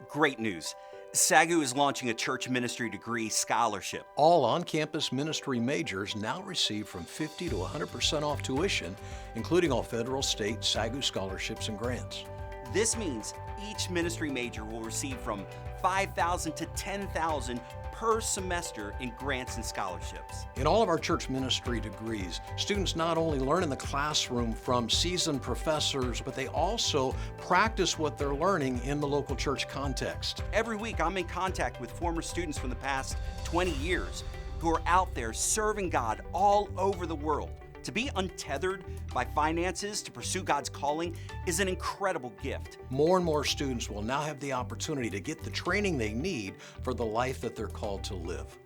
Great news. SAGU is launching a church ministry degree scholarship. All on-campus ministry majors now receive from 50 to 100% off tuition, including all federal, state, SAGU scholarships and grants. This means each ministry major will receive from $5,000 to $10,000 per semester in grants and scholarships. In all of our church ministry degrees, students not only learn in the classroom from seasoned professors, but they also practice what they're learning in the local church context. Every week, I'm in contact with former students from the past 20 years who are out there serving God all over the world. To be untethered by finances to pursue God's calling is an incredible gift. More and more students will now have the opportunity to get the training they need for the life that they're called to live.